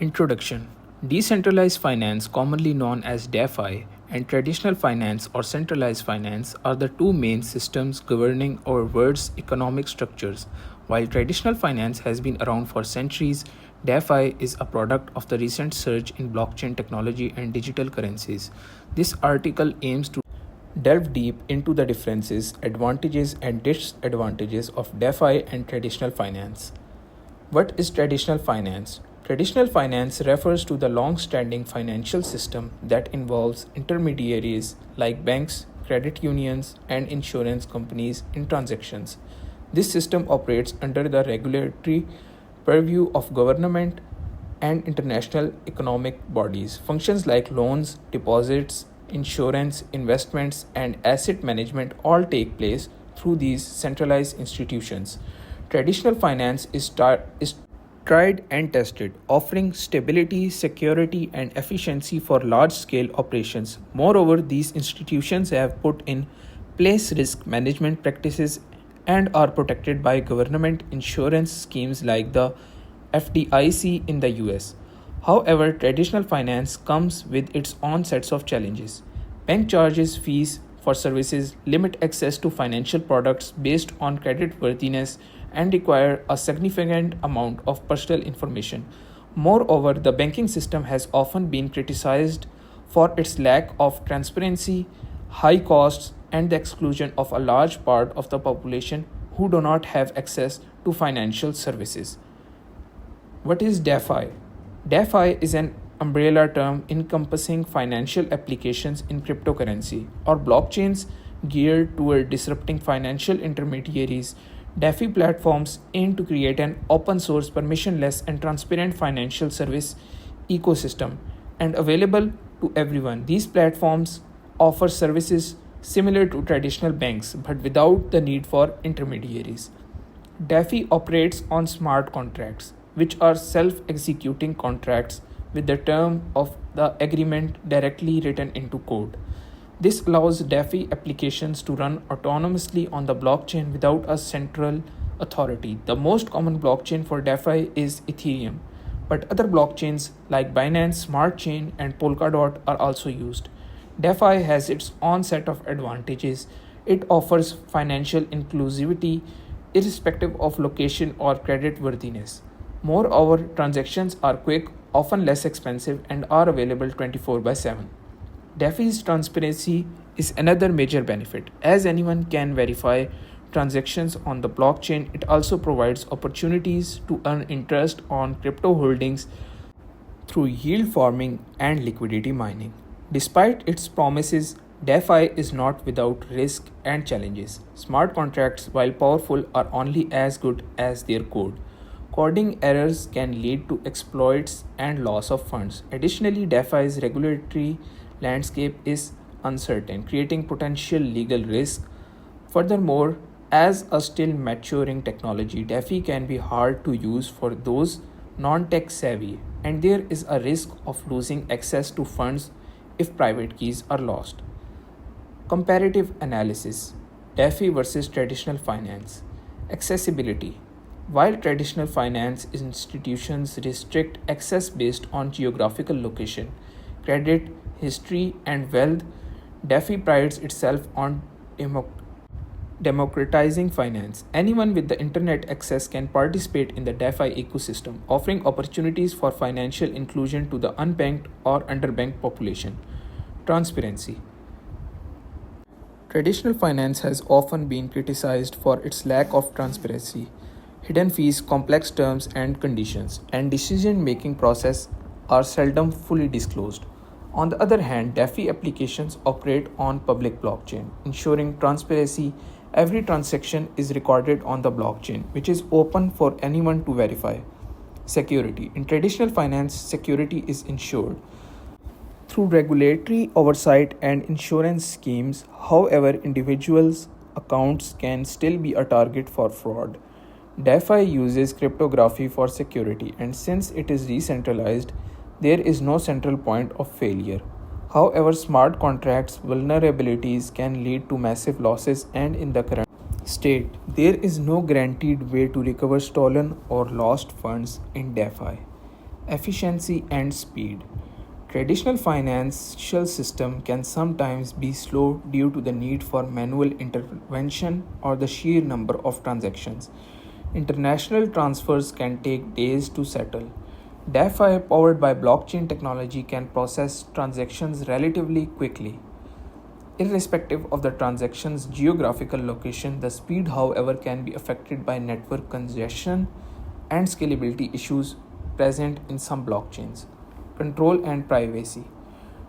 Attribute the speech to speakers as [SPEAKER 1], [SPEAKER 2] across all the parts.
[SPEAKER 1] Introduction. Decentralized finance, commonly known as DeFi, and traditional finance or centralized finance are the two main systems governing our world's economic structures. While traditional finance has been around for centuries, DeFi is a product of the recent surge in blockchain technology and digital currencies. This article aims to delve deep into the differences, advantages, and disadvantages of DeFi and traditional finance. What is traditional finance? Traditional finance refers to the long standing financial system that involves intermediaries like banks, credit unions, and insurance companies in transactions. This system operates under the regulatory purview of government and international economic bodies. Functions like loans, deposits, insurance, investments, and asset management all take place through these centralized institutions. Traditional finance is tried and tested, offering stability, security, and efficiency for large scale operations. Moreover, these institutions have put in place risk management practices and are protected by government insurance schemes like the FDIC in the US. However, traditional finance comes with its own sets of challenges. Bank charges fees for services, limit access to financial products based on credit worthiness, and require a significant amount of personal information. Moreover, the banking system has often been criticized for its lack of transparency, high costs, and the exclusion of a large part of the population who do not have access to financial services. What is DeFi? DeFi is an umbrella term encompassing financial applications in cryptocurrency or blockchains geared toward disrupting financial intermediaries. DeFi platforms aim to create an open source, permissionless, and transparent financial service ecosystem and available to everyone. These platforms offer services similar to traditional banks but without the need for intermediaries. DeFi operates on smart contracts, which are self executing contracts with the term of the agreement directly written into code. This allows DeFi applications to run autonomously on the blockchain without a central authority. The most common blockchain for DeFi is Ethereum, but other blockchains like Binance Smart Chain and Polkadot are also used. DeFi has its own set of advantages. It offers financial inclusivity irrespective of location or credit worthiness. Moreover, transactions are quick, often less expensive, and are available 24 by 7. DeFi's transparency is another major benefit. As anyone can verify transactions on the blockchain, it also provides opportunities to earn interest on crypto holdings through yield farming and liquidity mining. Despite its promises, DeFi is not without risk and challenges. Smart contracts, while powerful, are only as good as their code. Coding errors can lead to exploits and loss of funds. Additionally, DeFi's regulatory landscape is uncertain, creating potential legal risk. Furthermore, as a still maturing technology, DeFi can be hard to use for those non tech savvy, and there is a risk of losing access to funds if private keys are lost. Comparative analysis: DeFi versus traditional finance. Accessibility: while traditional finance institutions restrict access based on geographical location, credit, history, and wealth, DeFi prides itself on demo- democratizing finance. Anyone with the internet access can participate in the DeFi ecosystem, offering opportunities for financial inclusion to the unbanked or underbanked population. Transparency: traditional finance has often been criticized for its lack of transparency. Hidden fees, complex terms and conditions, and decision making process are seldom fully disclosed. On the other hand, DeFi applications operate on public blockchain, ensuring transparency. Every transaction is recorded on the blockchain, which is open for anyone to verify. Security: in traditional finance, security is ensured through regulatory oversight and insurance schemes. However, individuals' accounts can still be a target for fraud. DeFi uses cryptography for security, and since it is decentralized, there is no central point of failure. However, smart contracts vulnerabilities can lead to massive losses, and in the current state, there is no guaranteed way to recover stolen or lost funds in DeFi. Efficiency and speed. Traditional financial system can sometimes be slow due to the need for manual intervention or the sheer number of transactions. International transfers can take days to settle. DeFi powered by blockchain technology can process transactions relatively quickly. Irrespective of the transaction's geographical location, the speed, however, can be affected by network congestion and scalability issues present in some blockchains. Control and privacy.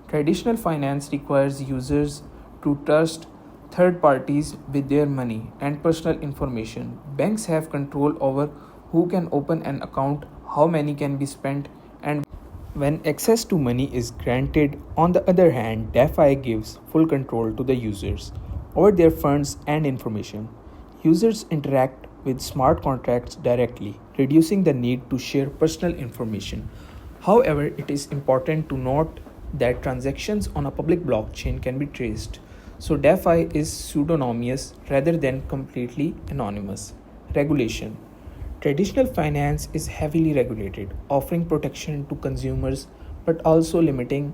[SPEAKER 1] Traditional finance requires users to trust third parties with their money and personal information. Banks have control over who can open an account, how many can be spent, and when access to money is granted. On the other hand, DeFi gives full control to the users over their funds and information. Users interact with smart contracts directly, reducing the need to share personal information. However, it is important to note that transactions on a public blockchain can be traced, so DeFi is pseudonymous rather than completely anonymous. Regulation. Traditional finance is heavily regulated, offering protection to consumers but also limiting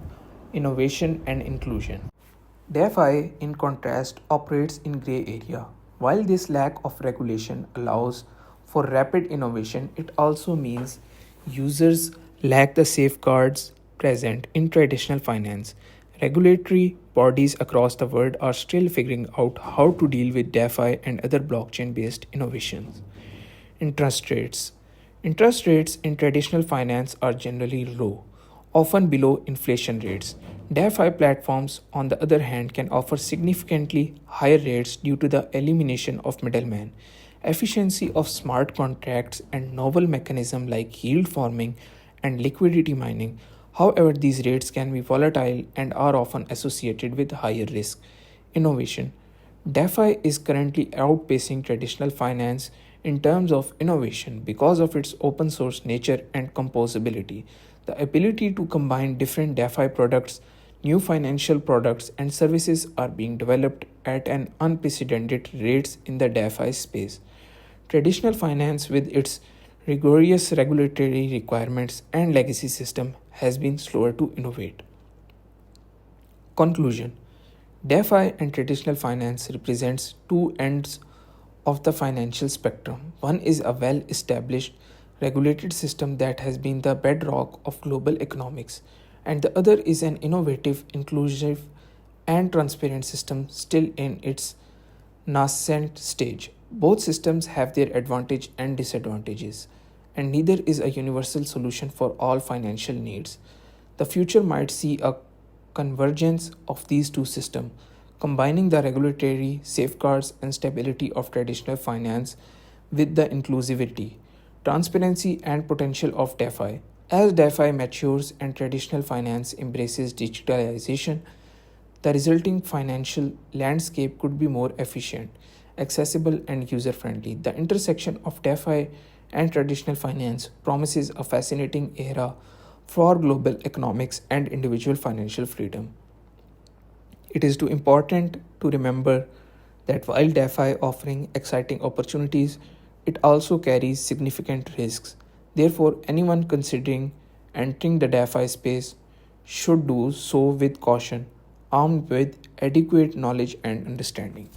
[SPEAKER 1] innovation and inclusion. DeFi, in contrast, operates in gray area. While this lack of regulation allows for rapid innovation, it also means users lack the safeguards present in traditional finance. Regulatory bodies across the world are still figuring out how to deal with DeFi and other blockchain based innovations. Interest rates. Interest rates in traditional finance are generally low, often below inflation rates. DeFi platforms, on the other hand, can offer significantly higher rates due to the elimination of middlemen, efficiency of smart contracts, and novel mechanisms like yield farming and liquidity mining. However, these rates can be volatile and are often associated with higher risk. Innovation. DeFi is currently outpacing traditional finance in terms of innovation because of its open source nature and composability. The ability to combine different DeFi products, new financial products, and services are being developed at an unprecedented rates in the DeFi space. Traditional finance, with its rigorous regulatory requirements and legacy system, has been slower to innovate. Conclusion. DeFi and traditional finance represents two ends of the financial spectrum. One is a well-established regulated system that has been the bedrock of global economics, and the other is an innovative, inclusive, and transparent system still in its nascent stage. Both systems have their advantages and disadvantages, and neither is a universal solution for all financial needs. The future might see a convergence of these two systems, combining the regulatory safeguards and stability of traditional finance with the inclusivity, transparency, and potential of DeFi. As DeFi matures and traditional finance embraces digitalization, the resulting financial landscape could be more efficient, accessible, and user friendly. The intersection of DeFi and traditional finance promises a fascinating era for global economics and individual financial freedom. It is too important to remember that while DeFi offering exciting opportunities, it also carries significant risks. Therefore, anyone considering entering the DeFi space should do so with caution, armed with adequate knowledge and understanding.